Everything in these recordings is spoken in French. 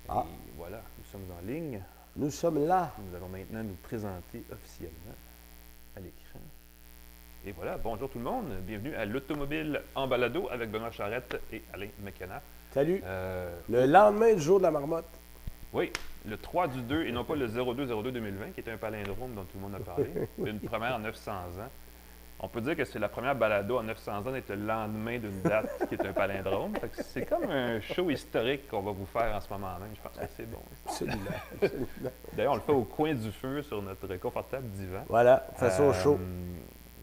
Ah. Et voilà, nous sommes en ligne. Nous sommes là. Nous allons maintenant nous présenter officiellement à l'écran. Et voilà, bonjour tout le monde. Bienvenue à l'Automobile en balado avec Benoît Charette et Alain McKenna. Salut. Le lendemain du jour de la marmotte. Oui, le 3 du 2 et non pas le 02-02-2020 qui était un palindrome dont tout le monde a parlé. Une première en 900 ans. On peut dire que c'est la première balado en 900 ans d'être le lendemain d'une date qui est un palindrome. C'est comme un show historique qu'on va vous faire en ce moment même. Je pense que c'est bon. Absolument, absolument. D'ailleurs, on le fait au coin du feu sur notre confortable divan. Voilà, façon chaud.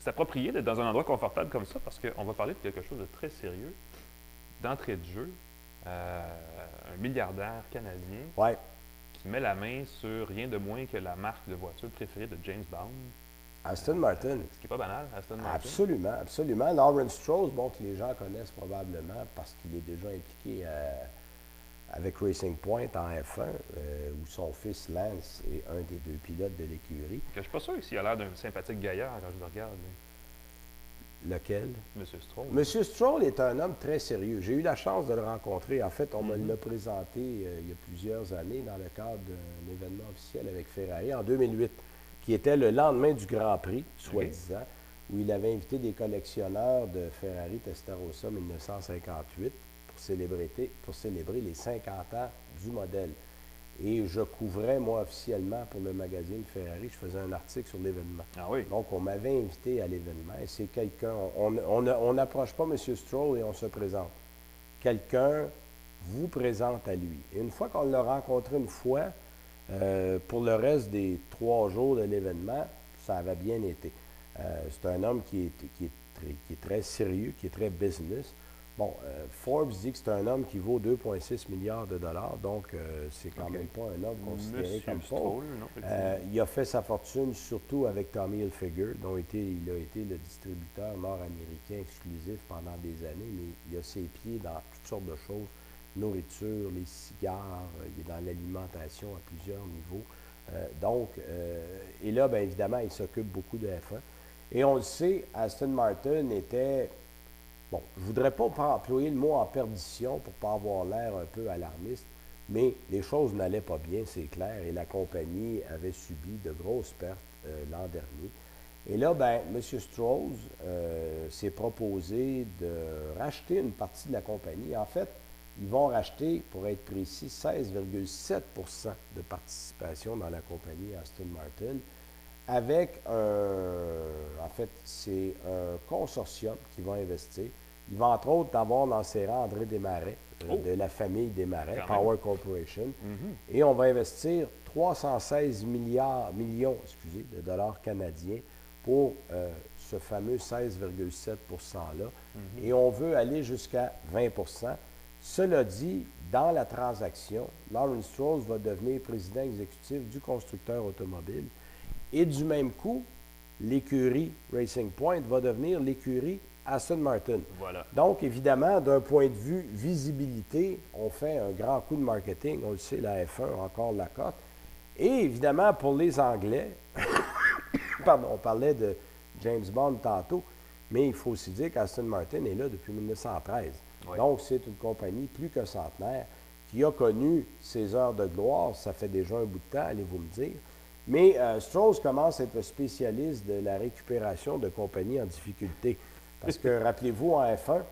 C'est approprié d'être dans un endroit confortable comme ça parce qu'on va parler de quelque chose de très sérieux. D'entrée de jeu, un milliardaire canadien Ouais. qui met la main sur rien de moins que la marque de voiture préférée de James Bond. Aston Martin. Ce qui n'est pas banal, Aston Martin. Absolument, absolument. Lawrence Stroll, bon, que les gens connaissent probablement parce qu'il est déjà impliqué avec Racing Point en F1, où son fils Lance est un des deux pilotes de l'écurie. Je ne suis pas sûr s'il a l'air d'un sympathique gaillard quand je le regarde. Lequel? Monsieur Stroll. Monsieur Stroll est un homme très sérieux. J'ai eu la chance de le rencontrer. En fait, on me l'a présenté il y a plusieurs années dans le cadre d'un événement officiel avec Ferrari en 2008, qui était le lendemain du Grand Prix, soi-disant, où il avait invité des collectionneurs de Ferrari Testarossa 1958 pour célébrer les 50 ans du modèle. Et je couvrais, moi, officiellement, pour le magazine Ferrari, je faisais un article sur l'événement. Ah oui? Donc, on m'avait invité à l'événement. Et c'est quelqu'un, on n'approche pas M. Stroll et on se présente. Quelqu'un vous présente à lui. Et une fois qu'on l'a rencontré une fois, pour le reste des 3 jours de l'événement, ça avait bien été. C'est un homme qui est très sérieux, qui est très business. Bon, Forbes dit que c'est un homme qui vaut 2,6 milliards de dollars, donc c'est quand même pas un homme considéré Monsieur comme Stroll, non, il a fait sa fortune surtout avec Tommy Hilfiger, dont il a été le distributeur nord-américain exclusif pendant des années, mais il a ses pieds dans toutes sortes de choses, nourriture, les cigares, il est dans l'alimentation à plusieurs niveaux. Et là, bien évidemment, il s'occupe beaucoup de F1. Et on le sait, Aston Martin était... Bon, je ne voudrais pas employer le mot en perdition pour ne pas avoir l'air un peu alarmiste, mais les choses n'allaient pas bien, c'est clair, et la compagnie avait subi de grosses pertes l'an dernier. Et là, bien, M. Stroll s'est proposé de racheter une partie de la compagnie. En fait, ils vont racheter, pour être précis, 16,7 de participation dans la compagnie Aston Martin, avec en fait, c'est un consortium qui va investir. Il va entre autres avoir dans ses rangs André Desmarais, de la famille Desmarais, Power Corporation. Et on va investir 316 millions de dollars canadiens pour ce fameux 16,7 %-là. Et on veut aller jusqu'à 20 %. Cela dit, dans la transaction, Lawrence Stroll va devenir président exécutif du constructeur automobile. Et du même coup, l'écurie Racing Point va devenir l'écurie Aston Martin. Voilà. Donc, évidemment, d'un point de vue visibilité, on fait un grand coup de marketing. On le sait, la F1 a encore la cote. Et évidemment, pour les Anglais, pardon, on parlait de James Bond tantôt, mais il faut aussi dire qu'Aston Martin est là depuis 1913. Oui. Donc, c'est une compagnie plus que centenaire qui a connu ses heures de gloire. Ça fait déjà un bout de temps, allez-vous me dire. Mais Stroll commence à être spécialiste de la récupération de compagnies en difficulté. Parce que, rappelez-vous, en F1,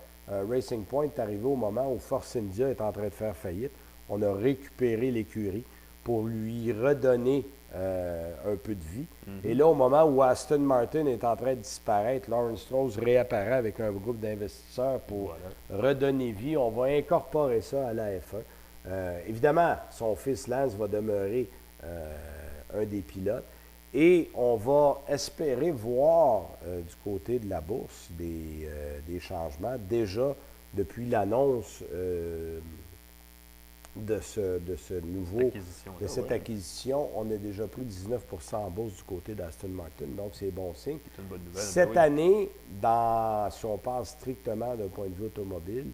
Racing Point est arrivé au moment où Force India est en train de faire faillite. On a récupéré l'écurie pour lui redonner un peu de vie. Et là, au moment où Aston Martin est en train de disparaître, Lawrence Stroll réapparaît avec un groupe d'investisseurs pour redonner vie. On va incorporer ça à la F1. Évidemment, son fils Lance va demeurer un des pilotes. Et on va espérer voir du côté de la bourse des changements. Déjà, depuis l'annonce de cette acquisition, on a déjà pris 19 % en bourse du côté d'Aston Martin. Donc, c'est bon signe. C'est une bonne nouvelle. Cette année, si on parle strictement d'un point de vue automobile,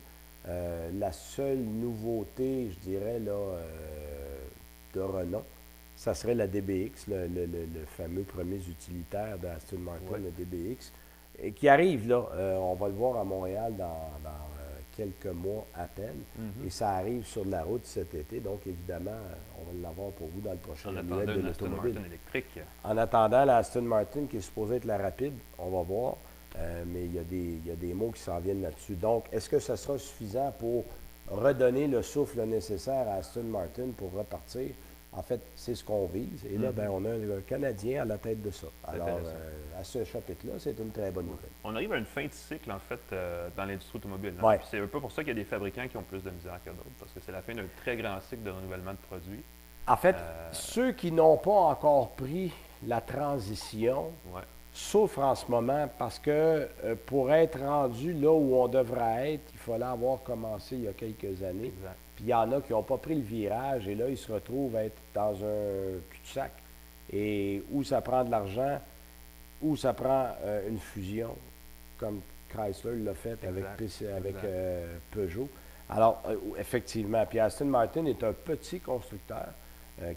la seule nouveauté, je dirais, là, de renom, ça serait la DBX, le fameux premier utilitaire d'Aston Martin, le DBX, qui arrive là. On va le voir à Montréal quelques mois à peine. Mhm. Et ça arrive sur la route cet été. Donc, évidemment, on va l'avoir pour vous dans le prochain En annuel attendant de une Aston l'automobile. Martin électrique. En attendant la Aston Martin qui est supposée être la rapide, on va voir. Mais il y a des mots qui s'en viennent là-dessus. Donc, est-ce que ça sera suffisant pour redonner le souffle nécessaire à Aston Martin pour repartir? En fait, c'est ce qu'on vise. Et là, ben, on a un Canadien à la tête de ça. Alors, à ce chapitre-là, c'est une très bonne nouvelle. On arrive à une fin de cycle, en fait, dans l'industrie automobile. Hein. Ouais. Puis c'est un peu pour ça qu'il y a des fabricants qui ont plus de misère que d'autres, parce que c'est la fin d'un très grand cycle de renouvellement de produits. En fait, ceux qui n'ont pas encore pris la transition Ouais, souffrent en ce moment parce que pour être rendu là où on devrait être, il fallait avoir commencé il y a quelques années. exact. Puis il y en a qui n'ont pas pris le virage et là, ils se retrouvent à être dans un cul-de-sac. Et où ça prend de l'argent, où ça prend une fusion, comme Chrysler l'a fait avec, Exact. Peugeot. Alors, effectivement, puis Aston Martin est un petit constructeur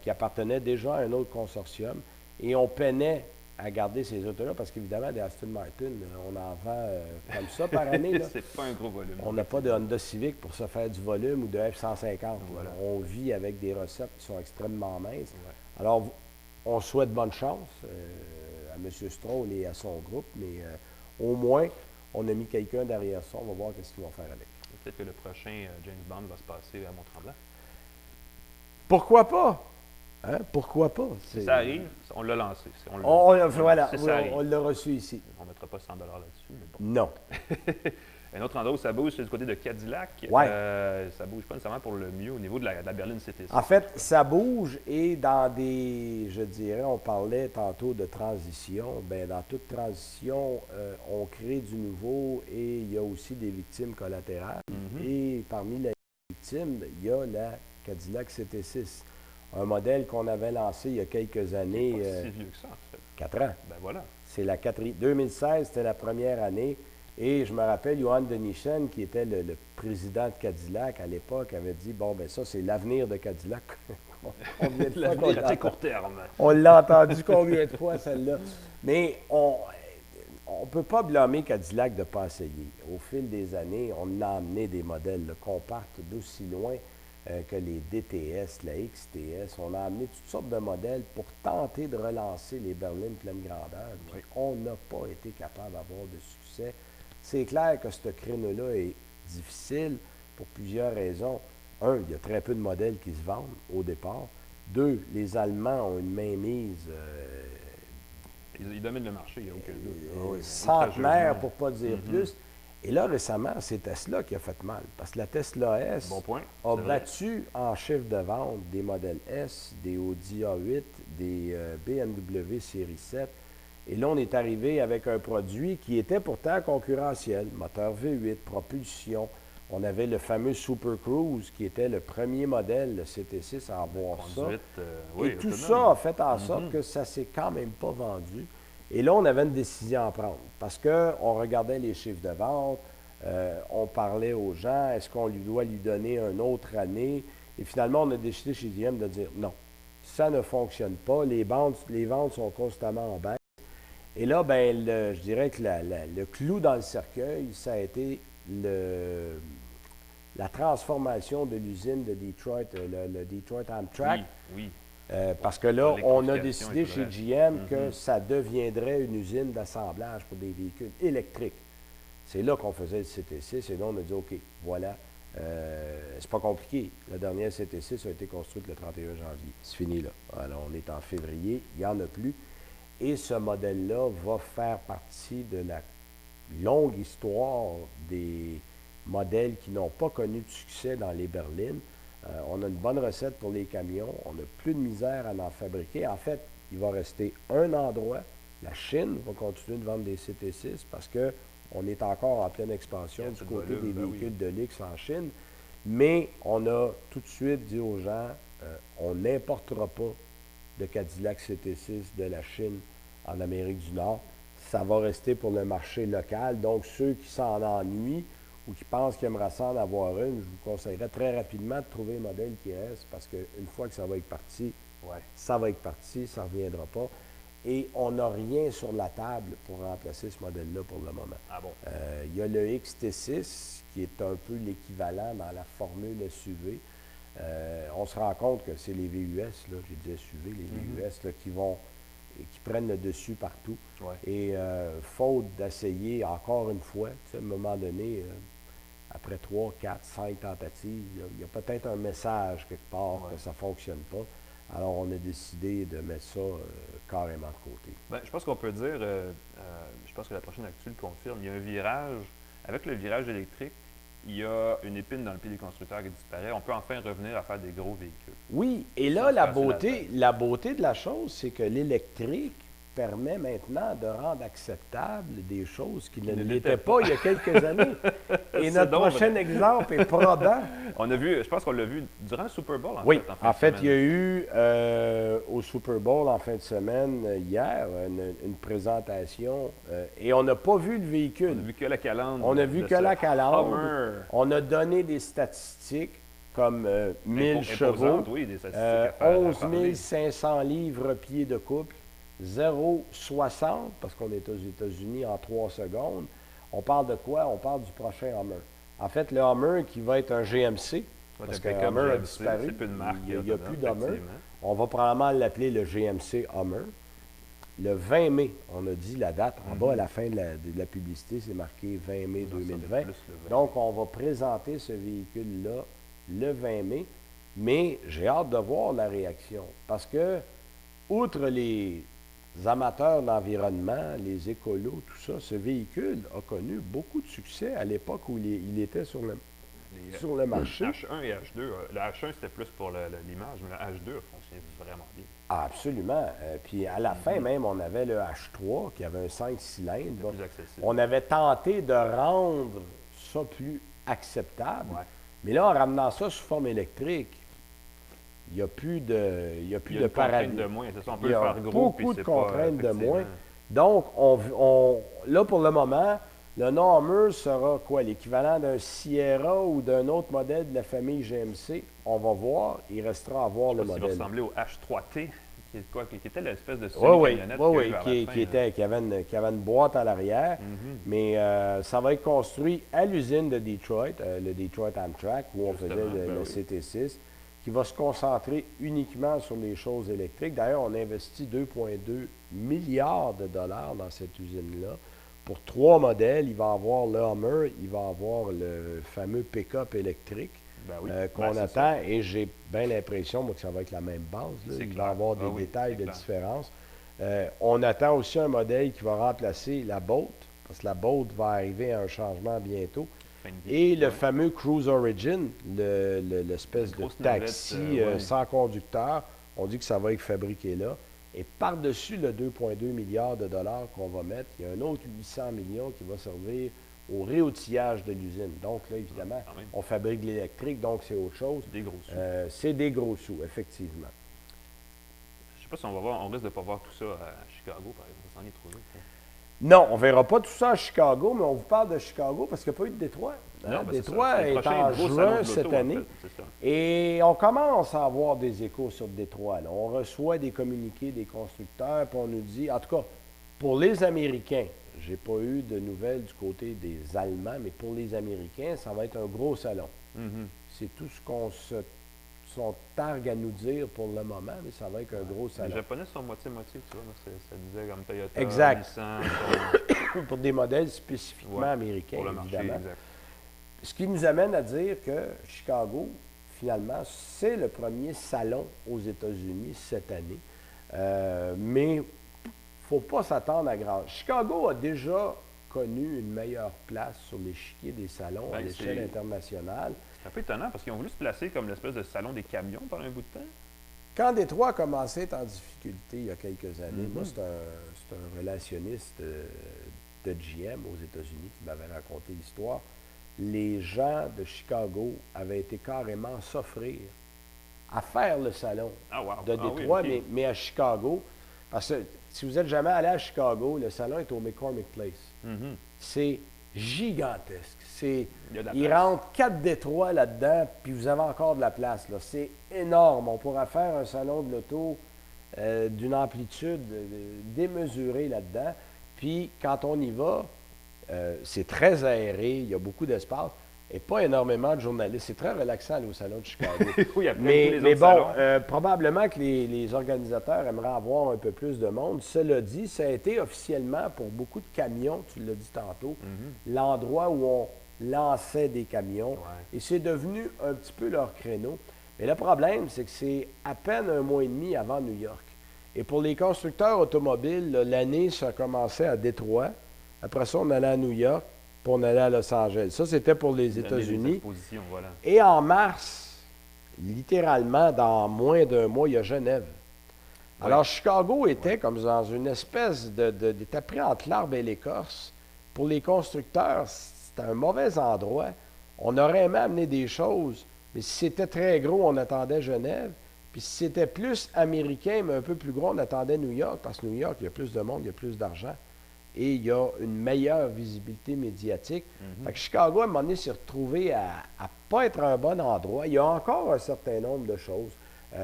qui appartenait déjà à un autre consortium et on peinait à garder ces autos-là parce qu'évidemment, des Aston Martin, on en vend comme ça par année. Là. C'est pas un gros volume. On n'a pas de Honda Civic pour se faire du volume ou de F-150. Voilà. On vit avec des recettes qui sont extrêmement minces. Ouais. Alors, on souhaite bonne chance à M. Stroll et à son groupe, mais au moins, on a mis quelqu'un derrière ça. On va voir ce qu'ils vont faire avec. Peut-être que le prochain James Bond va se passer à Mont-Tremblant. Pourquoi pas? Hein? Pourquoi pas? Si ça arrive, on l'a lancé. Voilà, Si ça arrive. on l'a reçu ici. On ne mettra pas 100 là-dessus, mais bon. Non. Un autre endroit où ça bouge, c'est du côté de Cadillac. Ouais. Ça bouge pas nécessairement pour le mieux au niveau de la berline CT6. En fait, ça bouge et dans des, je dirais, on parlait tantôt de transition. Bien, dans toute transition, on crée du nouveau et il y a aussi des victimes collatérales. Et parmi les victimes, il y a la Cadillac CT6. Un modèle qu'on avait lancé il y a quelques années. C'est pas si vieux que ça, en fait. 4 ans. Ben voilà. C'est la 2016, c'était la première année. Et je me rappelle, Johan Denichen, qui était le président de Cadillac à l'époque, avait dit, bon, ben ça, c'est l'avenir de Cadillac. L'avenir à court terme. On l'a entendu combien de fois, celle-là. Mais on ne peut pas blâmer Cadillac de ne pas essayer. Au fil des années, on a amené des modèles qu'on parte d'aussi loin que les DTS, la XTS. On a amené toutes sortes de modèles pour tenter de relancer les berlines pleine grandeur. Puis on n'a pas été capable d'avoir de succès. C'est clair que ce créneau-là est difficile pour plusieurs raisons. Un, il y a très peu de modèles qui se vendent au départ. Deux, les Allemands ont une mainmise Ils dominent le marché, il n'y a aucun doute. centenaire, pour ne pas dire plus. Et là, récemment, c'est Tesla qui a fait mal. Parce que la Tesla S Bon point. a battu en chiffre de vente des modèles S, des Audi A8, des BMW série 7. Et là, on est arrivé avec un produit qui était pourtant concurrentiel. Moteur V8, propulsion. On avait le fameux Super Cruise qui était le premier modèle, le CT6, à avoir ça. Et tout ça a fait en sorte que ça ne s'est quand même pas vendu. Et là, on avait une décision à prendre parce qu'on regardait les chiffres de vente, on parlait aux gens, est-ce qu'on doit lui donner une autre année? Et finalement, on a décidé chez GM de dire non, ça ne fonctionne pas, les ventes sont constamment en baisse. Et là, ben, je dirais que le clou dans le cercueil, ça a été la transformation de l'usine de Detroit, le Detroit Amtrak. Oui. Parce que là, on a décidé chez GM que ça deviendrait une usine d'assemblage pour des véhicules électriques. C'est là qu'on faisait le CT6 et là, on a dit, OK, voilà, c'est pas compliqué. La dernière CT6 a été construite le 31 janvier. C'est fini là. Alors, on est en février, il n'y en a plus. Et ce modèle-là va faire partie de la longue histoire des modèles qui n'ont pas connu de succès dans les berlines. On a une bonne recette pour les camions. On n'a plus de misère à en fabriquer. En fait, il va rester un endroit. La Chine va continuer de vendre des CT6 parce qu'on est encore en pleine expansion du côté des véhicules de luxe en Chine. Mais on a tout de suite dit aux gens, on n'importera pas de Cadillac CT6 de la Chine en Amérique du Nord. Ça va rester pour le marché local. Donc, ceux qui s'en ennuient ou qui pensent qu'ils aimeraient ça en avoir une, je vous conseillerais très rapidement de trouver un modèle qui reste parce qu'une fois que ça va être parti, ça va être parti, ça ne reviendra pas. Et on n'a rien sur la table pour remplacer ce modèle-là pour le moment. Ah bon? Il y a le XT6 qui est un peu l'équivalent dans la formule SUV. On se rend compte que c'est les VUS, là, j'ai dit SUV, les VUS là, qui prennent le dessus partout. Ouais. Et faute d'essayer encore une fois, tu sais, à un moment donné, après 3, 4, 5 tentatives, il y a peut-être un message quelque part que ça ne fonctionne pas. Alors, on a décidé de mettre ça carrément de côté. Bien, je pense qu'on peut dire, je pense que la prochaine actu le confirme, il y a un virage, avec le virage électrique, il y a une épine dans le pied des constructeurs qui disparaît. On peut enfin revenir à faire des gros véhicules. Oui, et là, la beauté de la chose, c'est que l'électrique permet maintenant de rendre acceptable des choses qui ne l'étaient pas il y a quelques années. Et notre prochain exemple est probant. On a vu, je pense qu'on l'a vu durant le Super Bowl, en fait, il y a eu au Super Bowl en fin de semaine, hier, une présentation, et on n'a pas vu le véhicule. On a vu que la calandre. On a vu que la calandre. Hummer. On a donné des statistiques comme 1000 chevaux, oui, des statistiques à faire, 11 500 livres pieds de couple, 0,60, parce qu'on est aux États-Unis en 3 secondes. On parle de quoi? On parle du prochain Hummer. En fait, le Hummer qui va être un GMC, parce que Hummer a disparu. C'est plus une marque. Il n'y a plus d'Hummer. On va probablement l'appeler le GMC Hummer. Le 20 mai, on a dit la date. En bas, à la fin de la publicité, c'est marqué 20 mai 2020. Donc, on va présenter ce véhicule-là le 20 mai. Mais j'ai hâte de voir la réaction. Parce que, outre les amateurs d'environnement, les écolos, tout ça, ce véhicule a connu beaucoup de succès à l'époque où il était sur le marché. H1 et H2. Le H1, c'était plus pour l'image, mais le H2 a fonctionné vraiment bien. Ah, absolument. Puis à la fin même, on avait le H3 qui avait un 5 cylindres. Plus accessible. On avait tenté de rendre ça plus acceptable. Ouais. Mais là, en ramenant ça sous forme électrique, il n'y a plus de paradis. De moins, c'est ça, on peut Il y a le faire gros, beaucoup de puis contraintes de effectivement. moins. Donc, là, pour le moment, le nom Hummer sera quoi? L'équivalent d'un Sierra ou d'un autre modèle de la famille GMC. On va voir. Il restera à voir le Il va modèle. ressembler au H3T, qui était l'espèce de Oui, semi-camionnette qui avait une boîte à l'arrière. Mais ça va être construit à l'usine de Detroit, le Detroit Amtrak, où on faisait le CT6, qui va se concentrer uniquement sur les choses électriques. D'ailleurs, on a investi 2,2 milliards de dollars dans cette usine-là. Pour 3 modèles, il va avoir le Hummer, il va avoir le fameux pick-up électrique qu'on attend. Ça. Et j'ai bien l'impression que ça va être la même base. Là. Il va y avoir des détails de différence. On attend aussi un modèle qui va remplacer la Bolt, parce que la Bolt va arriver à un changement bientôt. Et le fameux Cruise Origin, l'espèce de taxi sans conducteur, on dit que ça va être fabriqué là. Et par-dessus le 2,2 milliards de dollars qu'on va mettre, il y a un autre 800 millions qui va servir au réoutillage de l'usine. Donc là, évidemment, on fabrique de l'électrique, donc c'est autre chose. Des gros sous. C'est des gros sous, effectivement. Je ne sais pas si on risque de ne pas voir tout ça à Chicago, par exemple. Ça s'en est trop vite. Non, on ne verra pas tout ça à Chicago, mais on vous parle de Chicago parce qu'il n'y a pas eu de Détroit. Détroit est en juin cette année. Et on commence à avoir des échos sur Détroit. Là. On reçoit des communiqués des constructeurs, puis on nous dit, en tout cas, pour les Américains, je n'ai pas eu de nouvelles du côté des Allemands, mais pour les Américains, ça va être un gros salon. C'est tout ce qu'on se targue à nous dire pour le moment, mais ça va être un gros salon. Les Japonais sont moitié-moitié, tu vois. Ça disait comme Toyota, exact. Nissan. Pour des modèles spécifiquement américains, pour le marché, évidemment. Exact. Ce qui nous amène à dire que Chicago, finalement, c'est le premier salon aux États-Unis cette année. Mais il ne faut pas s'attendre à grand. Chicago a déjà connu une meilleure place sur l'échiquier des salons à l'échelle internationale. C'est un peu étonnant parce qu'ils ont voulu se placer comme l'espèce de salon des camions pendant un bout de temps. Quand Détroit a commencé à être en difficulté il y a quelques années, moi, c'est un relationniste de GM aux États-Unis qui m'avait raconté l'histoire. Les gens de Chicago avaient été carrément s'offrir à faire le salon de Détroit, mais à Chicago. Parce que si vous n'êtes jamais allé à Chicago, le salon est au McCormick Place. C'est gigantesque. Il rentre 4 Détroits là-dedans, puis vous avez encore de la place. Là. C'est énorme. On pourra faire un salon de l'auto d'une amplitude démesurée là-dedans. Puis, quand on y va, c'est très aéré, il y a beaucoup d'espace et pas énormément de journalistes. C'est très relaxant aller au Salon de Chicago. Oui, après mais bon, probablement que les organisateurs aimeraient avoir un peu plus de monde. Cela dit, ça a été officiellement, pour beaucoup de camions, tu l'as dit tantôt, l'endroit où on lançait des camions. Ouais. Et c'est devenu un petit peu leur créneau. Mais le problème, c'est que c'est à peine un mois et demi avant New York. Et pour les constructeurs automobiles, l'année, ça commençait à Détroit. Après ça, on allait à New York, puis on allait à Los Angeles. Ça, c'était pour les États-Unis. Voilà. Et en mars, littéralement, dans moins d'un mois, il y a Genève. Ouais. Alors, Chicago était comme dans une espèce était pris entre l'arbre et l'écorce. Pour les constructeurs, c'était un mauvais endroit. On aurait aimé amener des choses, mais si c'était très gros, on attendait Genève. Puis si c'était plus américain, mais un peu plus gros, on attendait New York, parce que New York, il y a plus de monde, il y a plus d'argent. Et il y a une meilleure visibilité médiatique. Fait que Chicago, à un moment donné, s'est retrouvé à ne pas être un bon endroit. Il y a encore un certain nombre de choses.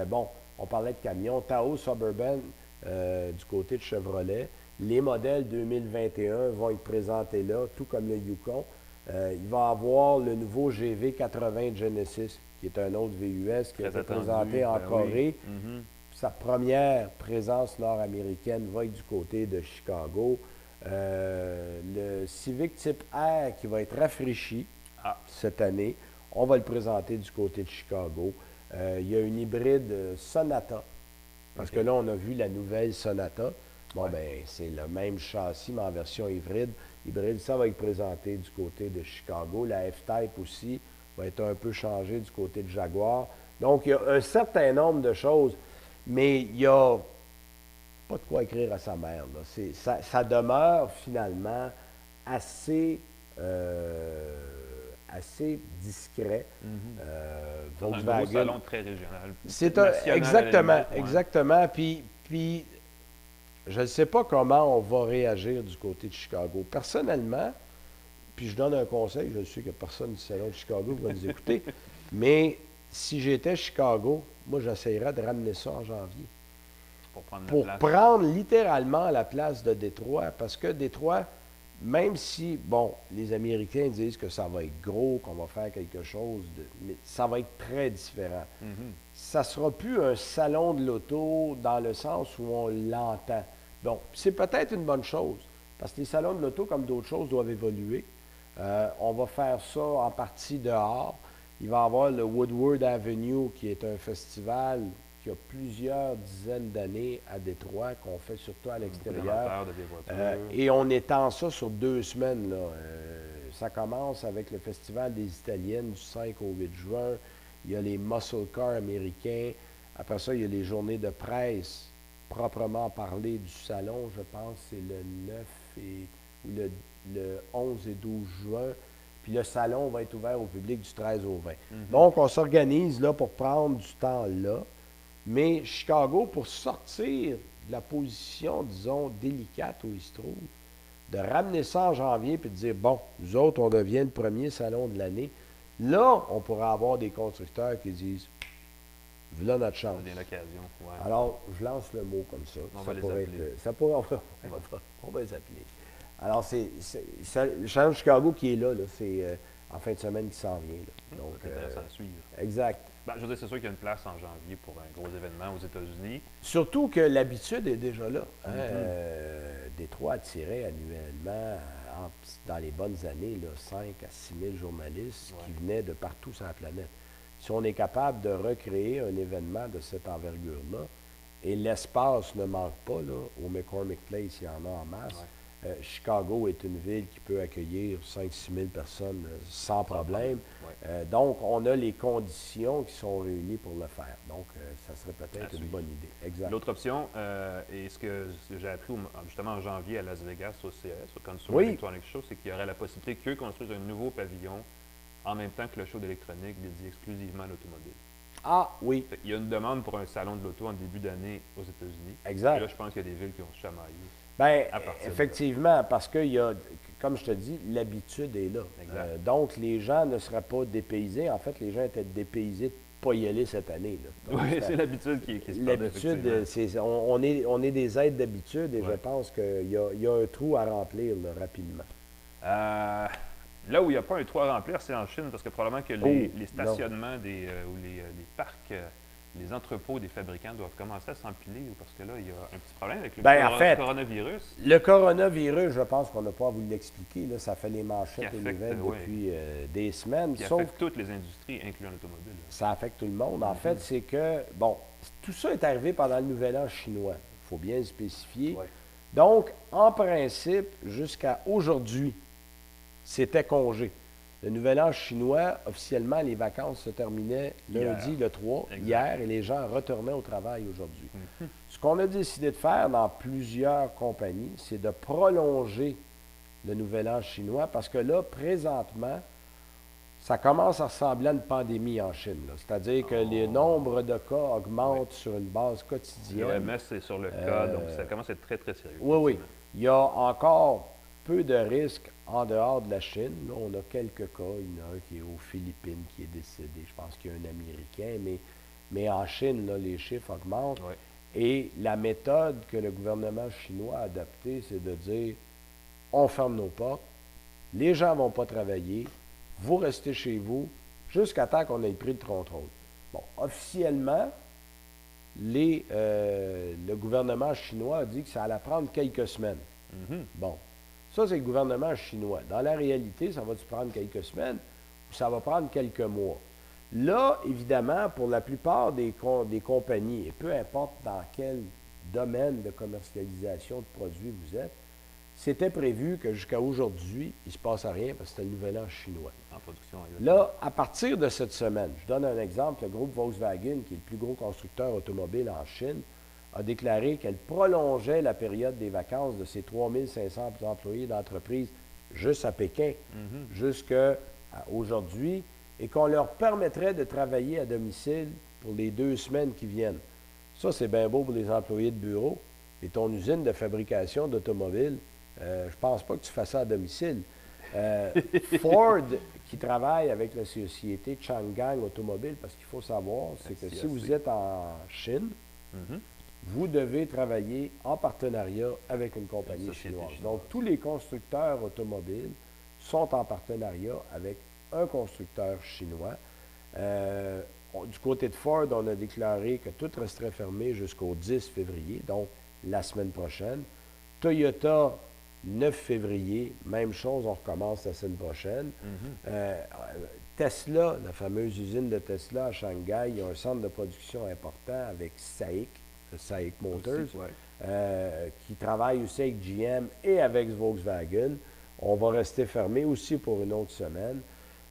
Bon, on parlait de camions. Taos Suburban, du côté de Chevrolet. Les modèles 2021 vont être présentés là, tout comme le Yukon. Il va y avoir le nouveau GV80 de Genesis, qui est un autre VUS qui a été présenté en Corée. Oui. Sa première présence nord-américaine va être du côté de Chicago. Le Civic Type R qui va être rafraîchi cette année, on va le présenter du côté de Chicago. Il y a une hybride Sonata, parce que là, on a vu la nouvelle Sonata. Bon, ben c'est le même châssis, mais en version hybride. Ça va être présenté du côté de Chicago. La F-Type aussi va être un peu changée du côté de Jaguar. Donc, il y a un certain nombre de choses, mais il n'y a pas de quoi écrire à sa mère. Là. Ça demeure finalement assez, assez discret. Volkswagen. Un gros salon très régional. C'est exactement. Puis je ne sais pas comment on va réagir du côté de Chicago. Personnellement, puis je donne un conseil, je sais que personne du salon de Chicago va nous écouter, mais si j'étais Chicago, moi j'essaierais de ramener ça en janvier. Pour prendre littéralement la place de Détroit, parce que Détroit, même si, bon, les Américains disent que ça va être gros, qu'on va faire quelque chose, mais ça va être très différent. Ça ne sera plus un salon de l'auto dans le sens où on l'entend. Bon, c'est peut-être une bonne chose, parce que les salons de l'auto, comme d'autres choses, doivent évoluer. On va faire ça en partie dehors. Il va y avoir le Woodward Avenue, qui est un festival qui a plusieurs dizaines d'années à Détroit, qu'on fait surtout à l'extérieur. Et on étend ça sur 2 semaines. Là. Ça commence avec le Festival des Italiennes du 5 au 8 juin. Il y a les muscle cars américains. Après ça, il y a les journées de presse proprement parlé du salon. Je pense que c'est le 9 et le 11 et 12 juin. Puis le salon va être ouvert au public du 13 au 20. Donc, on s'organise là pour prendre du temps là. Mais Chicago, pour sortir de la position, disons, délicate où il se trouve, de ramener ça en janvier puis de dire, bon, nous autres, on devient le premier salon de l'année. Là, on pourra avoir des constructeurs qui disent, voilà notre chance. C'est l'occasion. Ouais. Alors, je lance le mot comme ça. On va les appeler. On va les appeler. Alors, c'est le Salon de Chicago qui est là. C'est en fin de semaine qui s'en vient. Là. Donc, c'est intéressant à suivre. Exact. Ben, je veux dire, c'est sûr qu'il y a une place en janvier pour un gros événement aux États-Unis. Surtout que l'habitude est déjà là. Détroit attirait annuellement, dans les bonnes années, là, 5 à 6 000 journalistes qui venaient de partout sur la planète. Si on est capable de recréer un événement de cette envergure-là, et l'espace ne manque pas, là, au McCormick Place, il y en a en masse. Chicago est une ville qui peut accueillir 5-6 000 personnes sans problème. Donc, on a les conditions qui sont réunies pour le faire. Donc, ça serait peut-être une bonne idée. Exact. L'autre option, et ce que j'ai appris justement en janvier à Las Vegas au CES, au Consumer Electronics Show, c'est qu'il y aurait la possibilité qu'eux construisent un nouveau pavillon en même temps que le show d'électronique dédié exclusivement à l'automobile. Ah, oui. Il y a une demande pour un salon de l'auto en début d'année aux États-Unis. Exact. Et là, je pense qu'il y a des villes qui ont chamaillé. Bien, effectivement, parce qu'il y a, comme je te dis, l'habitude est là. Donc, les gens ne seraient pas dépaysés. En fait, les gens étaient dépaysés pas y aller cette année. Là. Donc, Oui, c'est l'habitude qui se perd, l'habitude, effectivement. on est des êtres d'habitude et je Ouais. pense qu'il y a un trou à remplir là, rapidement. Là où il n'y a pas un trou à remplir, c'est en Chine, parce que probablement que Oh, les non. stationnements ou les parcs, les entrepôts des fabricants doivent commencer à s'empiler, parce que là, il y a un petit problème avec le Ben, en fait, coronavirus. Le coronavirus, je pense qu'on n'a pas à vous l'expliquer. Là, ça fait les manchettes Qui et les affecte, nouvelles ouais. depuis des semaines. Qui Sauf affecte toutes les industries, incluant l'automobile. ça affecte tout le monde. En fait, c'est que, bon, tout ça est arrivé pendant le Nouvel An chinois. Il faut bien le spécifier. Ouais. Donc, en principe, jusqu'à aujourd'hui, c'était congé. Le Nouvel An chinois, officiellement, les vacances se terminaient lundi, Hier. le 3, Exact. hier, et les gens retournaient au travail aujourd'hui. Mhm. Ce qu'on a décidé de faire dans plusieurs compagnies, c'est de prolonger le Nouvel An chinois parce que là, présentement, ça commence à ressembler à une pandémie en Chine. là. C'est-à-dire que les nombres de cas augmentent sur une base quotidienne. L'OMS est sur le cas, donc ça commence à être très, très sérieux. Oui, oui. effectivement. Il y a encore peu de risques en dehors de la Chine. Là, on a quelques cas. Il y en a un qui est aux Philippines qui est décédé. Je pense qu'il y a un Américain. Mais en Chine, là, les chiffres augmentent. Ouais. Et la méthode que le gouvernement chinois a adoptée, c'est de dire on ferme nos portes, les gens ne vont pas travailler, vous restez chez vous jusqu'à temps qu'on ait pris le contrôle. Bon, officiellement, le gouvernement chinois a dit que ça allait prendre quelques semaines. Mhm. Bon, ça, c'est le gouvernement chinois. Dans la réalité, ça va-tu prendre quelques semaines ou ça va prendre quelques mois? Là, évidemment, pour la plupart des compagnies, et peu importe dans quel domaine de commercialisation de produits vous êtes, c'était prévu que jusqu'à aujourd'hui, il ne se passe rien parce que c'était le nouvel an chinois. En production. Là, à partir de cette semaine, je donne un exemple, le groupe Volkswagen, qui est le plus gros constructeur automobile en Chine, a déclaré qu'elle prolongeait la période des vacances de ses 3500 employés d'entreprise juste à Pékin, Mhm. jusqu'à aujourd'hui, et qu'on leur permettrait de travailler à domicile pour les 2 semaines qui viennent. Ça, c'est bien beau pour les employés de bureau. Et ton usine de fabrication d'automobiles, je pense pas que tu fasses ça à domicile. Ford, qui travaille avec la société Changang Automobile, parce qu'il faut savoir, c'est que si vous êtes en Chine, Mhm. vous devez travailler en partenariat avec une compagnie société chinoise. chinoise. Donc, tous les constructeurs automobiles sont en partenariat avec un constructeur chinois. Du côté de Ford, on a déclaré que tout resterait fermé jusqu'au 10 février, donc la semaine prochaine. Toyota, 9 février, même chose, on recommence la semaine prochaine. Mhm. Tesla, la fameuse usine de Tesla à Shanghai, il y a un centre de production important avec SAIC Motors, Aussi, ouais. qui travaille aussi avec GM et avec Volkswagen. On va rester fermé aussi pour une autre semaine.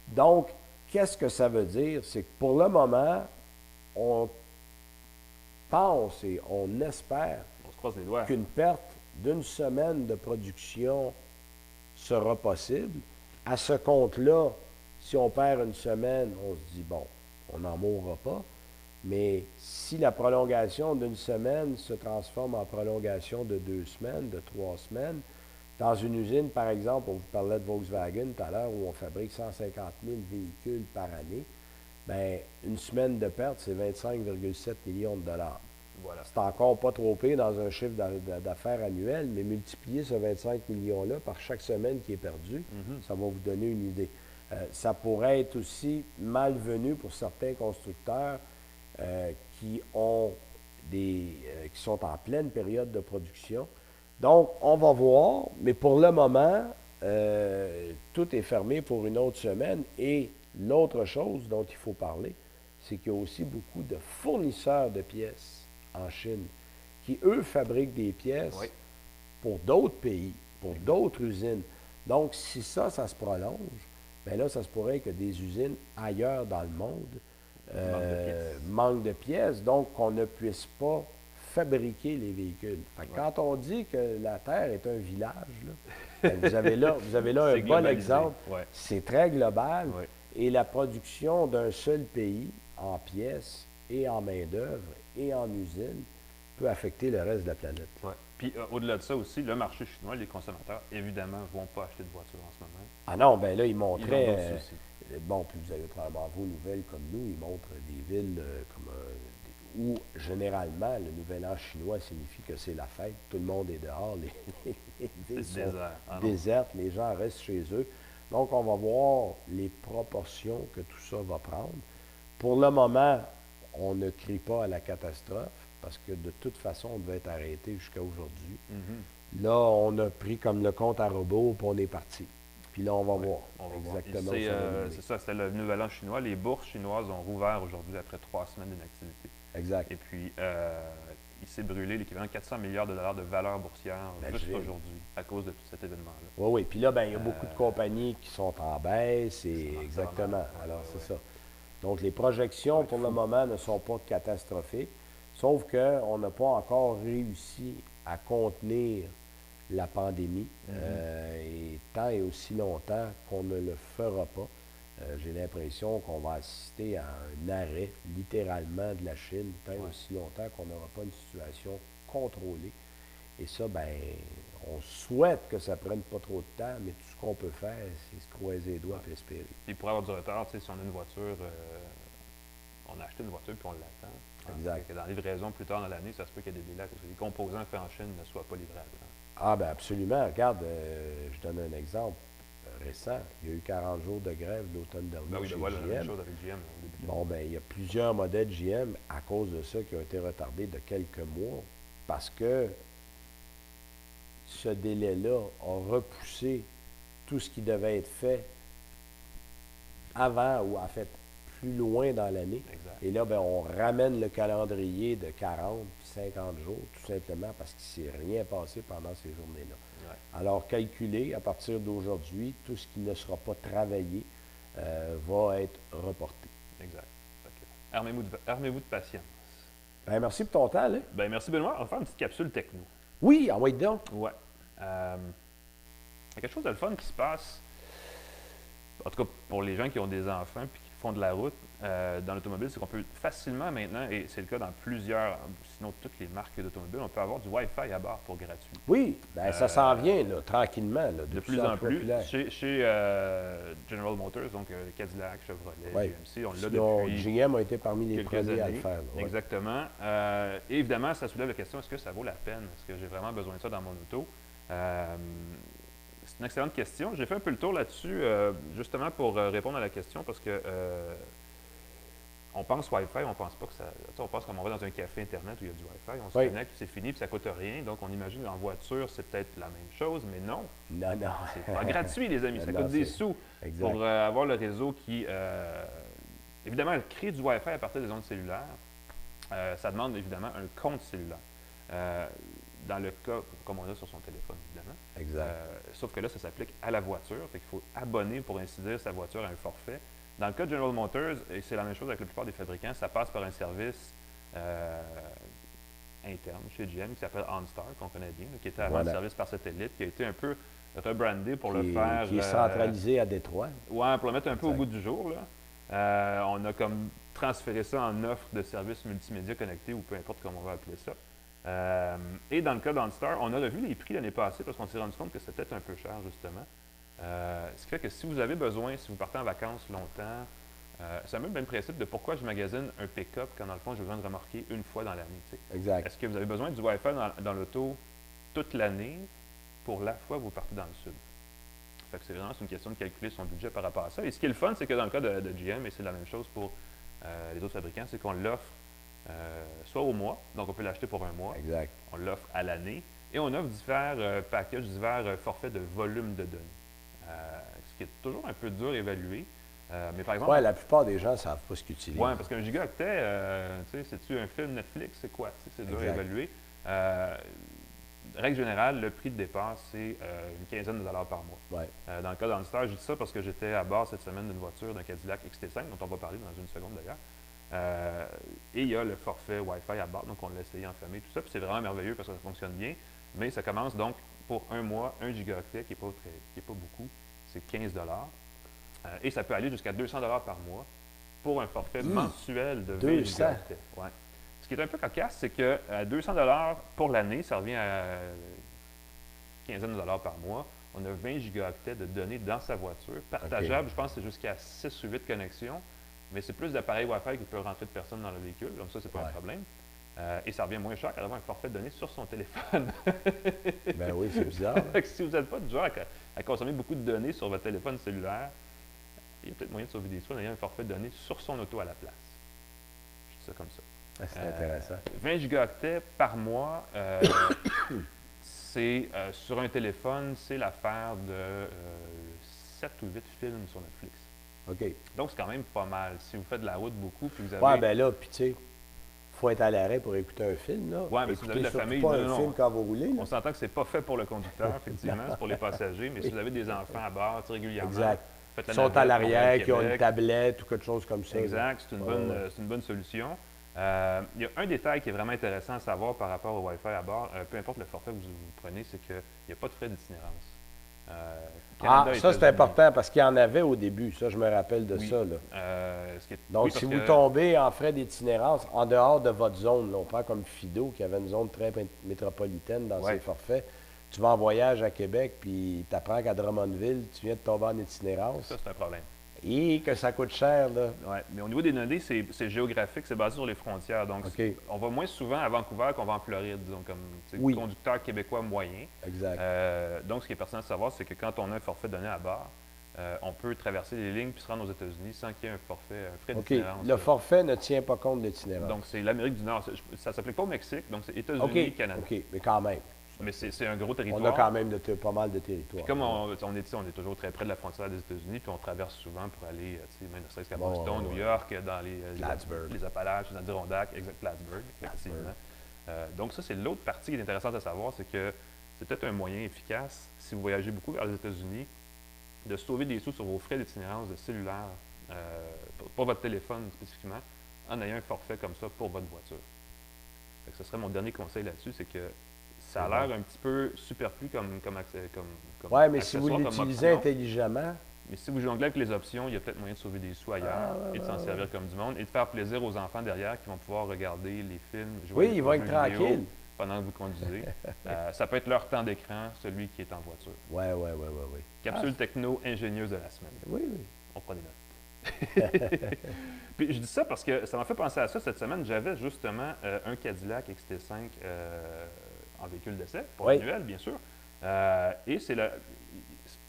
Donc, qu'est-ce que ça veut dire? C'est que pour le moment, on pense et on espère On se croise les doigts. qu'une perte d'une semaine de production sera possible. À ce compte-là, si on perd une semaine, on se dit, bon, on n'en mourra pas. Mais si la prolongation d'une semaine se transforme en prolongation de 2 semaines, de 3 semaines, dans une usine, par exemple, on vous parlait de Volkswagen tout à l'heure, où on fabrique 150 000 véhicules par année, bien, une semaine de perte, c'est 25,7 millions de dollars. Voilà. C'est encore pas trop pire dans un chiffre d'affaires annuel, mais multiplier ce 25 millions-là par chaque semaine qui est perdue, Mhm. ça va vous donner une idée. Ça pourrait être aussi malvenu pour certains constructeurs qui sont en pleine période de production. Donc, on va voir, mais pour le moment, tout est fermé pour une autre semaine. Et l'autre chose dont il faut parler, c'est qu'il y a aussi beaucoup de fournisseurs de pièces en Chine qui, eux, fabriquent des pièces Oui. pour d'autres pays, pour d'autres usines. Donc, si ça se prolonge, bien là, ça se pourrait que des usines ailleurs dans le monde manquent de pièces, donc qu'on ne puisse pas fabriquer les véhicules. Fait que quand on dit que la Terre est un village, là, bien, vous avez là un C'est bon globalisé. exemple. Ouais. C'est très global. Ouais. Et la production d'un seul pays en pièces et en main-d'œuvre et en usine peut affecter le reste de la planète. Ouais. Puis au-delà de ça aussi, le marché chinois, les consommateurs, évidemment, ne vont pas acheter de voitures en ce moment. Ah non, ben là, il Ils ont montrait. d'autres soucis. bon, puis vous avez probablement vos nouvelles comme nous, ils montrent des villes où, généralement, le Nouvel An chinois signifie que c'est la fête. Tout le monde est dehors, les villes C'est sont désert. Ah non. désertes, les gens restent chez eux. Donc, on va voir les proportions que tout ça va prendre. Pour le moment, on ne crie pas à la catastrophe, parce que de toute façon, on devait être arrêté jusqu'à aujourd'hui. Mhm. Là, on a pris comme le compte à rebours, puis on est parti. Puis là, on va Ouais, voir on va voir. exactement où C'est ça va nous mener. c'est ça, c'était le Nouvel An chinois. Les bourses chinoises ont rouvert aujourd'hui après 3 semaines d'inactivité. Exact. Et puis, il s'est brûlé l'équivalent de 400 milliards de dollars de valeur boursière juste Imagine. aujourd'hui à cause de tout cet événement-là. Oui, oui. Puis là, ben, il y a beaucoup de compagnies qui sont en baisse. Et Ça exactement. marche. Alors, Ouais, c'est ouais. ça. Donc, les projections, être pour le fou. moment, ne sont pas catastrophiques. Sauf qu'on n'a pas encore réussi à contenir la pandémie. Et tant et aussi longtemps qu'on ne le fera pas, j'ai l'impression qu'on va assister à un arrêt, littéralement, de la Chine, tant et Ouais. aussi longtemps qu'on n'aura pas une situation contrôlée. Et ça, ben, on souhaite que ça prenne pas trop de temps, mais tout ce qu'on peut faire, c'est se croiser les doigts et espérer. Puis, il pourrait avoir du retard, tu sais, si on a une voiture, on a acheté une voiture puis on l'attend. Exact. Que dans la livraison plus tard dans l'année, ça se peut qu'il y ait des délais parce que les composants faits en Chine ne soient pas livrés à temps. Ah, ben absolument. Regarde, je donne un exemple récent. Il y a eu 40 jours de grève l'automne dernier Ben oui, chez ben voilà, la même GM. chose avec GM au début de Bon, ben, il y a plusieurs modèles GM à cause de ça qui ont été retardés de quelques mois parce que ce délai-là a repoussé tout ce qui devait être fait avant ou en fait plus loin dans l'année. Exact. Et là, ben, on ramène le calendrier de 40 puis 50 jours, tout simplement parce qu'il ne s'est rien passé pendant ces journées-là. Ouais. Alors, calculez, à partir d'aujourd'hui, tout ce qui ne sera pas travaillé va être reporté. Exact. Fait que, armez-vous de patience. Ben, merci pour ton temps, là. Ben merci Benoît. On va faire une petite capsule techno. Oui, envoie donc. Ouais. Il y a quelque chose de le fun qui se passe, en tout cas pour les gens qui ont des enfants et qui font de la route dans l'automobile, c'est qu'on peut facilement maintenant, et c'est le cas dans plusieurs, sinon toutes les marques d'automobiles, on peut avoir du Wi-Fi à bord pour gratuit. Oui, ben, ça s'en vient, là, tranquillement. Là, De plus en plus, populaire. chez General Motors, donc Cadillac, Chevrolet, Oui. GMC, on l'a Sinon, depuis GM a été parmi les quelques premiers à années. le faire. Là, ouais. Exactement. Et évidemment, ça soulève la question, est-ce que ça vaut la peine? Est-ce que j'ai vraiment besoin de ça dans mon auto? C'est une excellente question. J'ai fait un peu le tour là-dessus, justement pour répondre à la question, parce que on pense Wi-Fi, on pense pas que ça... On pense qu'on va dans un café Internet où il y a du Wi-Fi, on se Oui. connecte, c'est fini, puis ça coûte rien. Donc, on imagine en voiture, c'est peut-être la même chose, mais non. Non, non. C'est pas gratuit, les amis. Ça Non, coûte des c'est- sous Exact. pour avoir le réseau qui... évidemment, créer du Wi-Fi à partir des ondes cellulaires, ça demande évidemment un compte cellulaire. Dans le cas, comme on a sur son téléphone, évidemment. Exact. Sauf que là, ça s'applique à la voiture. Fait qu'il faut abonner, pour ainsi dire, sa voiture à un forfait. Dans le cas de General Motors, et c'est la même chose avec la plupart des fabricants, ça passe par un service interne chez GM qui s'appelle OnStar, qu'on connaît bien, qui était avant Voilà. le service par satellite, qui a été un peu rebrandé pour le Qui est- faire... qui est centralisé à Détroit. Ouais, pour le mettre un peu au Exact. goût du jour, là. On a comme transféré ça en offre de services multimédia connectés ou peu importe comment on va appeler ça. Et dans le cas d'OnStar, on a revu les prix l'année passée parce qu'on s'est rendu compte que c'était peut-être un peu cher, justement. Ce qui fait que si vous avez besoin, si vous partez en vacances longtemps, c'est un peu le même principe de pourquoi je magasine un pick-up quand, dans le fond, j'ai besoin de remorquer une fois dans l'année. Tu sais. Exact. Est-ce que vous avez besoin du Wi-Fi dans l'auto toute l'année pour la fois que vous partez dans le sud? Fait que c'est vraiment une question de calculer son budget par rapport à ça. Et ce qui est le fun, c'est que dans le cas de GM, et c'est la même chose pour les autres fabricants, c'est qu'on l'offre soit au mois, donc on peut l'acheter pour un mois, Exact. on l'offre à l'année, et on offre divers packages, divers forfaits de volume de données. Ce qui est toujours un peu dur à évaluer. Mais par exemple, Oui, la plupart des gens ne savent pas ce qu'ils utilisent. ouais, parce qu'un gigaoctet, tu sais, c'est-tu un film Netflix, c'est quoi? Tu sais, c'est dur à Exact. évaluer. Règle générale, le prix de départ, c'est une quinzaine de dollars par mois. Ouais. Dans le cas d'OnStar, je dis ça parce que j'étais à bord cette semaine d'une voiture, d'un Cadillac XT5, dont on va parler dans une seconde d'ailleurs. Et il y a le forfait Wi-Fi à bord, donc on l'a essayé en famille, tout ça. Puis c'est vraiment merveilleux parce que ça fonctionne bien. Mais ça commence donc pour un mois, un gigaoctet, qui n'est pas beaucoup, c'est 15 dollars. Et ça peut aller jusqu'à 200 dollars par mois pour un forfait mensuel de 20 200. gigaoctets. Ouais. Ce qui est un peu cocasse, c'est que 200 dollars pour l'année, ça revient à quinzaine de dollars par mois. on a 20 gigaoctets de données dans sa voiture, partageable, je pense que c'est jusqu'à 6 ou 8 connexions, mais c'est plus d'appareils Wi-Fi qui peuvent rentrer de personnes dans le véhicule, donc ça, c'est pas un problème. Et ça revient moins cher qu'à avoir un forfait de données sur son téléphone. Ben oui, c'est bizarre. Si vous n'êtes pas du genre à consommer beaucoup de données sur votre téléphone cellulaire, il y a peut-être moyen de sauver des sous en ayant un forfait de données sur son auto à la place. Je dis ça comme ça. C'est intéressant. 20 gigaoctets par mois, c'est sur un téléphone, c'est l'affaire de 7 ou 8 films sur Netflix. OK. Donc, c'est quand même pas mal. Si vous faites de la route beaucoup, puis vous avez... Ouais, ben là, puis tu sais, il faut être à l'arrêt pour écouter un film, là. Ouais, mais si vous avez de la surtout famille, pas non, un film quand vous roulez, là. on s'entend que c'est pas fait pour le conducteur, effectivement, c'est pour les passagers, mais si vous avez des enfants à bord, régulièrement, Exact. faites la Ils sont à navette l'arrière, qui ont une Montréal-Québec. tablette ou quelque chose comme ça. Exact, c'est une bonne solution. Il y a un détail qui est vraiment intéressant à savoir par rapport au Wi-Fi à bord, peu importe le forfait que vous prenez, c'est qu'il n'y a pas de frais d'itinérance. Ça, c'est États-Unis. important parce qu'il y en avait au début. Ça, je me rappelle de Oui. ça, là. Donc, Oui, si parce vous que- tombez en frais d'itinérance, en dehors de votre zone, là, on prend comme Fido, qui avait une zone très métropolitaine dans Ouais. ses forfaits, tu vas en voyage à Québec, puis tu apprends qu'à Drummondville, tu viens de tomber en itinérance. Ça, c'est un problème. Et que ça coûte cher, là. Ouais. Mais au niveau des données, c'est géographique, c'est basé sur les frontières. Donc, OK. on va moins souvent à Vancouver qu'on va en Floride, disons, comme Oui. conducteur québécois moyen. Exact. Donc, ce qui est pertinent de savoir, c'est que quand on a un forfait donné à bord, on peut traverser les lignes puis se rendre aux États-Unis sans qu'il y ait un forfait, un frais OK. d'itinérance. Le forfait ne tient pas compte de l'itinérance. Donc, c'est l'Amérique du Nord. Ça ne s'applique pas au Mexique, donc c'est États-Unis, OK. Canada. OK. Mais quand même. Mais c'est un gros territoire. On a quand même pas mal de territoires. Puis comme on est toujours très près de la frontière des États-Unis, puis on traverse souvent pour aller, même ne serait-ce qu'à Boston, New York, dans Plattsburgh. les Appalaches, les Adirondacks, Plattsburgh, effectivement. Donc ça, c'est l'autre partie qui est intéressante à savoir, c'est que c'est peut-être un moyen efficace, si vous voyagez beaucoup vers les États-Unis, de sauver des sous sur vos frais d'itinérance de cellulaire, pour votre téléphone spécifiquement, en ayant un forfait comme ça pour votre voiture. Fait que ce serait mon dernier conseil là-dessus, c'est que ça a l'air un petit peu superflu comme Oui, mais si vous accessoire, comme l'utilisez option. intelligemment, Mais si vous jonglez avec les options, il y a peut-être moyen de sauver des sous ailleurs et de s'en servir comme du monde et de faire plaisir aux enfants derrière qui vont pouvoir regarder les films, jouer oui, ils vont être tranquilles. pendant que vous conduisez. Ça peut être leur temps d'écran, celui qui est en voiture. Oui, oui, oui, oui, oui. Capsule techno ingénieuse de la semaine. Oui, oui. On prend des notes. Puis je dis ça parce que ça m'a fait penser à ça cette semaine. J'avais justement un Cadillac XT5 en véhicule d'essai, pour Oui. manuel, bien sûr. Et c'est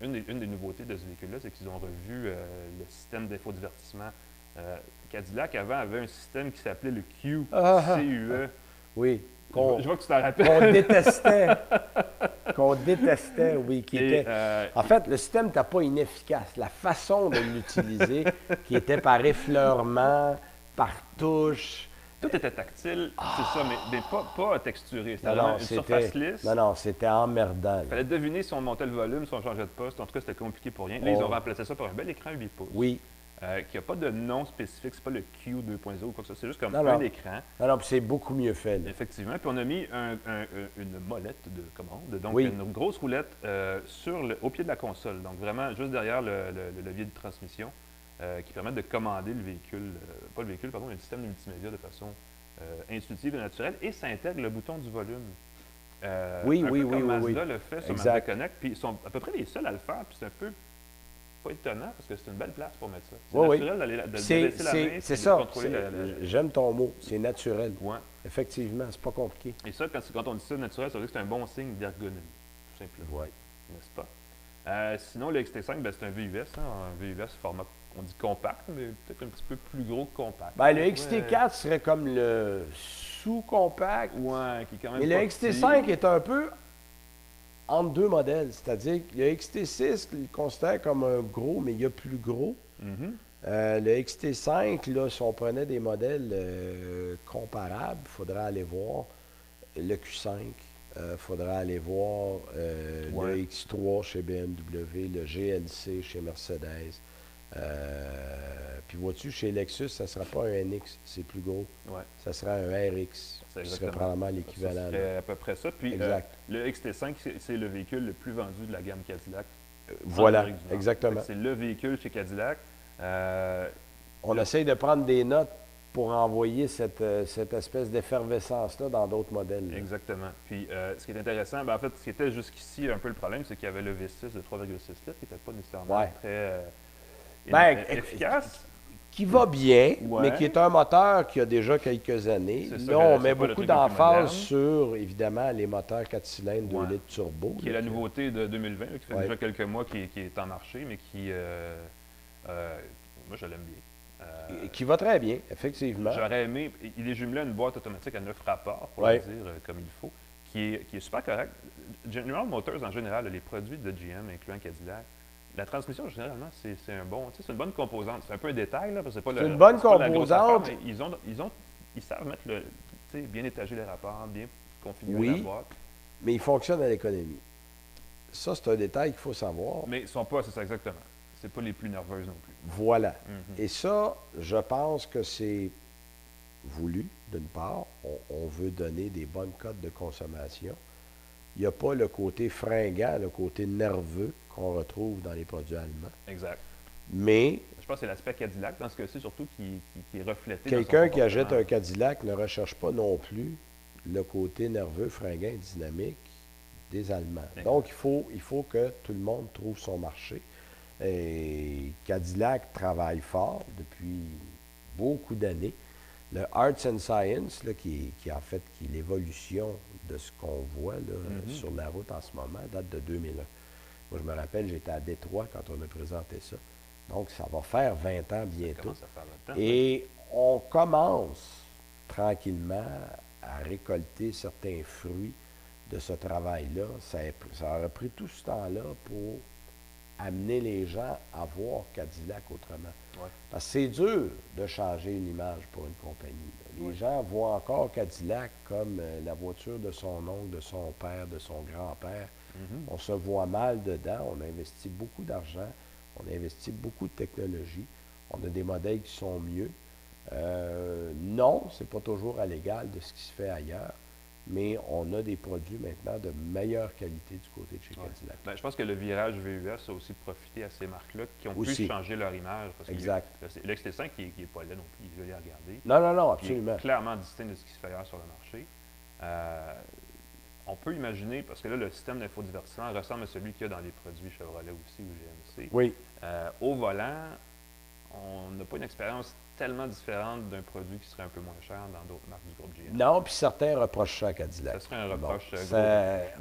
une des nouveautés de ce véhicule-là, c'est qu'ils ont revu le système d'infodivertissement. Cadillac, avant, avait un système qui s'appelait le QCUE. Oui. Je vois que tu t'en rappelles. Qu'on détestait. Qu'on détestait, oui. Qui Et, était... En fait, le système n'était pas inefficace. La façon de l'utiliser, qui était par effleurement, par touche. Tout était tactile, c'est ça, mais pas texturé. C'était Non, vraiment non, une surface lisse. non, c'était emmerdant. là. Il fallait deviner si on montait le volume, si on changeait de poste. En tout cas, c'était compliqué pour rien. Là, ils ont remplacé ça par un bel écran 8 pouces. Oui. Qui n'a pas de nom spécifique. C'est pas le Q 2.0 ou quoi que ce soit. C'est juste comme Non, un non. écran. Non, non, puis c'est beaucoup mieux fait. là. Effectivement. Puis on a mis une molette de commande. Donc, Oui. une grosse roulette au pied de la console. Donc, vraiment, juste derrière le levier de transmission qui permet de commander le véhicule. Pas le véhicule, pardon, le système de multimédia de façon intuitive et naturelle. Et ça intègre le bouton du volume. Oui, un oui, peu oui, comme oui, Mazda oui. le fait sur Exact. Mazda Connect. Puis ils sont à peu près les seuls à le faire. Puis c'est un peu pas étonnant parce que c'est une belle place pour mettre ça. C'est Oui, oui. naturel de C'est laisser la main. c'est puis de ça. contrôler J'aime ton mot. C'est naturel. Ouais. Effectivement, c'est pas compliqué. Et ça, quand on dit ça naturel, ça veut dire que c'est un bon signe d'ergonomie, tout simplement. Oui. N'est-ce pas? Sinon, le XT5, ben, c'est un VUS. Un VUS format, on dit compact, mais peut-être un petit peu plus gros que compact. Ben, le XT4 serait comme le sous-compact. Ouais, qui est quand même. Mais le pas XT5 petit. est un peu entre deux modèles. C'est-à-dire que le XT6, il le considère comme un gros, mais il y a plus gros. Mhm. Le XT5, là, si on prenait des modèles comparables, il faudrait aller voir le Q5, il faudrait aller voir Ouais. le X3 chez BMW, le GLC chez Mercedes. Puis vois-tu, chez Lexus, ça ne sera pas un NX, c'est plus gros. Ouais. Ça sera un RX, C'est qui serait exactement. probablement Ça l'équivalent. là. serait à peu près ça. Puis Exact. le XT5, c'est le véhicule le plus vendu de la gamme Cadillac. Voilà, Amérique du Nord. exactement. Fait que c'est le véhicule chez Cadillac. On essaye de prendre des notes pour envoyer cette espèce d'effervescence-là dans d'autres modèles. Là. Exactement. Puis, ce qui est intéressant, en fait, ce qui était jusqu'ici un peu le problème, c'est qu'il y avait le V6 de 3,6 litres qui n'était pas nécessairement très efficace. Qui va bien, Ouais. mais qui est un moteur qui a déjà quelques années. C'est ça, Là, on c'est met pas le beaucoup truc le plus d'emphase moderne. sur, évidemment, les moteurs 4 cylindres 2 litres turbo. Qui est la nouveauté de 2020, qui fait Ouais. déjà quelques mois qui est en marché, mais qui, moi, je l'aime bien. Qui va très bien, effectivement. J'aurais aimé, il est jumelé à une boîte automatique à 9 rapports, pour Ouais. le dire comme il faut, qui est super correct. General Motors, en général, les produits de GM, incluant Cadillac, la transmission, généralement, c'est une bonne composante. C'est un peu un détail, là, parce que c'est pas C'est une bonne c'est pas la grosse composante. affaire, mais ils savent mettre bien étager les rapports, bien configurer Oui. la boîte. Mais il fonctionne à l'économie. Ça, c'est un détail qu'il faut savoir. Mais ils ne sont pas, c'est ça exactement. C'est pas les plus nerveuses non plus. Voilà. Mhm. Et ça, je pense que c'est voulu, d'une part. On veut donner des bonnes cotes de consommation. Il n'y a pas le côté fringant, le côté nerveux qu'on retrouve dans les produits allemands. Exact. Mais Je pense que c'est l'aspect Cadillac, dans ce cas-ci, surtout, qui est reflété. quelqu'un qui achète un Cadillac ne recherche pas non plus le côté nerveux, fringant et dynamique des Allemands. Exact. Donc, il faut que tout le monde trouve son marché. Et Cadillac travaille fort depuis beaucoup d'années. Le Arts and Science, là, qui est l'évolution de ce qu'on voit là, sur la route en ce moment, date de 2001. Moi, je me rappelle, j'étais à Détroit quand on a présenté ça. Donc, ça va faire 20 ans bientôt. Ça faire longtemps. Et on commence tranquillement à récolter certains fruits de ce travail-là. Ça aurait pris tout ce temps-là pour amener les gens à voir Cadillac autrement. Ouais. Parce que c'est dur de changer une image pour une compagnie. Les gens voient encore Cadillac comme la voiture de son oncle, de son père, de son grand-père. On se voit mal dedans. On a investi beaucoup d'argent. On a investi beaucoup de technologie. On a des modèles qui sont mieux. Non, ce n'est pas toujours à l'égal de ce qui se fait ailleurs, mais on a des produits maintenant de meilleure qualité du côté de chez Cadillac. Ben, je pense que le virage VUS a aussi profité à ces marques-là qui ont Aussi. pu changer leur image. Parce Exact. Que l'XT5 qui n'est pas là non plus, je vais les regarder. Non, Il absolument. est clairement distinct de ce qui se fait ailleurs sur le marché. On peut imaginer, parce que là, le système d'infodivertissement ressemble à celui qu'il y a dans les produits Chevrolet aussi ou GMC. Oui. Au volant, on n'a pas une expérience tellement différente d'un produit qui serait un peu moins cher dans d'autres marques du groupe GM. Non, puis certains reprochent ça à Cadillac. Ça serait un reproche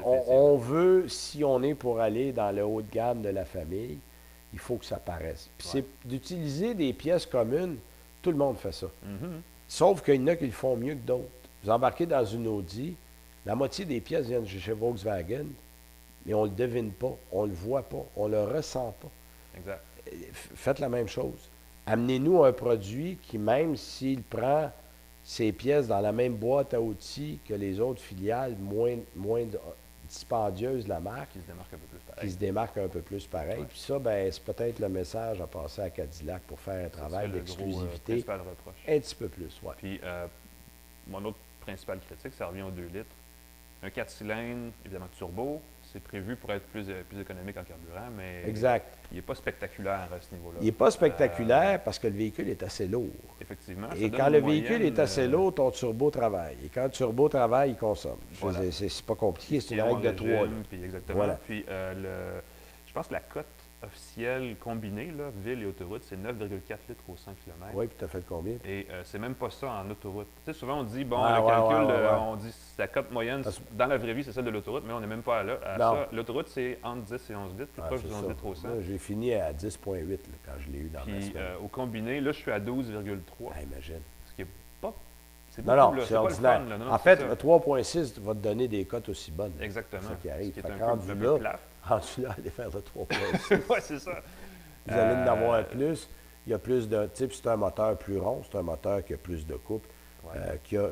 on veut, si on est pour aller dans le haut de gamme de la famille, il faut que ça paraisse. Puis c'est d'utiliser des pièces communes, tout le monde fait ça. Sauf qu'il y en a qui le font mieux que d'autres. Vous embarquez dans une Audi, la moitié des pièces viennent de chez Volkswagen, mais on ne le devine pas, on ne le voit pas, on ne le ressent pas. Exact. Faites la même chose. Amenez-nous un produit qui, même s'il prend ses pièces dans la même boîte à outils que les autres filiales moins dispendieuses de la marque, Qui se démarque un peu plus pareil. qui se démarque un peu plus pareil. Puis ça, ben, c'est peut-être le message à passer à Cadillac pour faire un travail d'exclusivité principal reproche. un petit peu plus. Ouais. Puis, mon autre principal critique, ça revient aux 2 litres. Un 4 cylindres, évidemment turbo, c'est prévu pour être plus économique en carburant, mais Exact. il n'est pas spectaculaire à ce niveau-là. Il n'est pas spectaculaire parce que le véhicule est assez lourd. Effectivement. Et quand le véhicule est assez lourd, ton turbo travaille. Et quand le turbo travaille, il consomme. Voilà. C'est pas compliqué, c'est une règle de 3. Puis exactement. Voilà. Puis, je pense que la cote officielle combinée, là, ville et autoroute, c'est 9,4 litres au 100 km. Oui, puis tu as fait combien? Et c'est même pas ça en autoroute. Tu sais, souvent on dit, bon, Ah, le calcul, ouais. on dit la cote moyenne, dans la vraie vie, c'est celle de l'autoroute, mais on n'est même pas là. Ça. L'autoroute, c'est entre 10 et 11 litres, plus proche de 11 litres au 100. Moi, j'ai fini à 10,8 quand je l'ai eu dans ma Puis semaine. au combiné, là, je suis à 12,3. Ah, imagine. Ce qui est pas. C'est Non, beaucoup, non, là, c'est pas ordinaire. le fun, là. Non, En c'est fait, ça. le 3,6 va te donner des cotes aussi bonnes. Exactement. C'est ça qui arrive. Ce qui est Fait un que peu- rendu un peu là, plate. allez faire le 3,6. Oui, c'est ça. Vous allez en avoir plus. Il y a plus de type, c'est un moteur plus rond, c'est un moteur qui a plus de couple, qui a,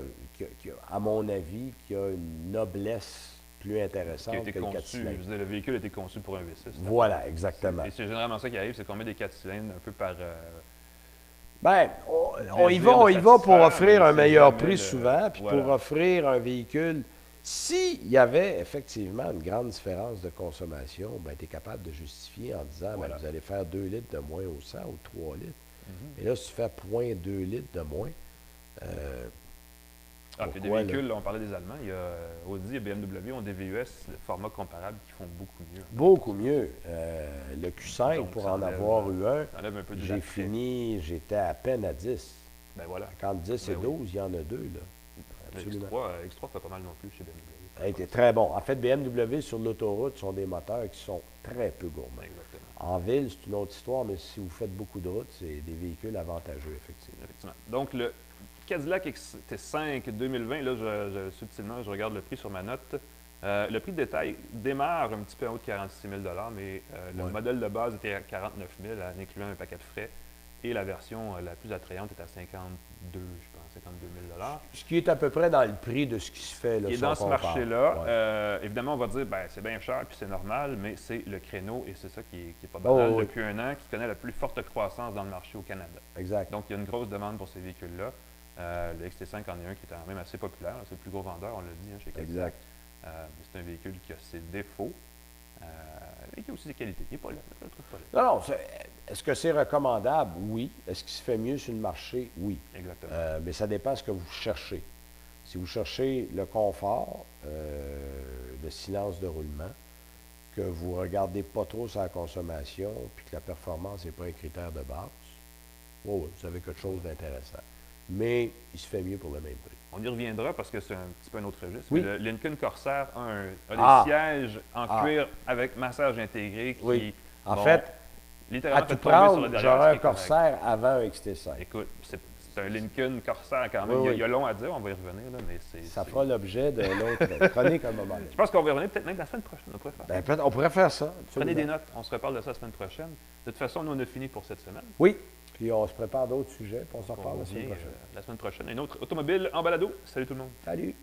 à mon avis, qui a une noblesse plus intéressante Qui a été que le 4 conçu, cylindres. je veux dire, le véhicule a été conçu pour un V6. Voilà, exactement. Et c'est généralement ça qui arrive, c'est qu'on met des 4 cylindres un peu par. Bien, on y désir va, de pour satisfaire, offrir mais un c'est meilleur jamais prix le- souvent, puis voilà. pour offrir un véhicule. S'il y avait effectivement une grande différence de consommation, ben, tu es capable de justifier en disant Voilà. ben, vous allez faire 2 litres de moins au 100 ou 3 litres. Et là, si tu fais 0,2 litres de moins, Puis des pourquoi, véhicules, là, on parlait des Allemands, il y a Audi et BMW ont des VUS de format comparable qui font beaucoup mieux. Beaucoup mieux. Le Q5, Donc, pour ça en enlève, avoir eu un, Ça enlève un peu du j'ai attrait. fini, j'étais à peine à 10. Ben voilà. Quand 10 et Ben 12, il y en a deux, là. Le Absolument. X3 fait pas mal non plus chez BMW. Ça a été très bon. En fait, BMW sur l'autoroute sont des moteurs qui sont très peu gourmands. Exactement. En ville, c'est une autre histoire, mais si vous faites beaucoup de routes, c'est des véhicules avantageux, effectivement. Effectivement. Donc, le Cadillac XT5 2020, là, subtilement, je regarde le prix sur ma note. Le prix de détail démarre un petit peu en haut de 46 000 mais le Ouais. modèle de base était à 49 000 en incluant un paquet de frais. Et la version la plus attrayante est à 52, je pense, 52 000 Ce qui est à peu près dans le prix de ce qui se fait. Là, Et si dans on ce compare. marché-là, évidemment, on va dire, ben, c'est bien cher, puis c'est normal, mais c'est le créneau, et c'est ça qui est pas banal oui. depuis un an, qui connaît la plus forte croissance dans le marché au Canada. Exact. Donc, il y a une grosse demande pour ces véhicules-là. Le XT5 en est un qui est quand même assez populaire. C'est le plus gros vendeur, on l'a dit, chez Cadillac. Exact. Mais c'est un véhicule qui a ses défauts, et qui a aussi des qualités. Il n'est pas là, je le trouve pas là. Non, est-ce que c'est recommandable? Oui. Est-ce qu'il se fait mieux sur le marché? Oui. Exactement. Mais ça dépend de ce que vous cherchez. Si vous cherchez le confort, le silence de roulement, que vous ne regardez pas trop sur la consommation, puis que la performance n'est pas un critère de base, oui, vous avez quelque chose d'intéressant. Mais il se fait mieux pour le même prix. On y reviendra parce que c'est un petit peu un autre registre. Oui. Mais le Lincoln Corsair a Ah. des sièges en Ah. cuir avec massage intégré qui Oui. En vont fait, littéralement à te tout tomber sur le prendre, derrière, j'aurais ce un qui est correct. Corsair avant un XT5. Écoute, c'est un Lincoln Corsair quand même. Oui, Il y a long à dire, on va y revenir, là, mais Ça fera l'objet de l'autre chronique à un moment donné. Je pense qu'on va y revenir peut-être même la semaine prochaine. On pourrait faire ça. Ben, peut-être, on pourrait faire ça. Prenez absolument. des notes, on se reparle de ça la semaine prochaine. De toute façon, nous, on a fini pour cette semaine. Oui, puis on se prépare d'autres sujets, puis on s'en reparle On la semaine revient prochaine. la semaine prochaine. Une autre automobile en balado. Salut tout le monde. Salut!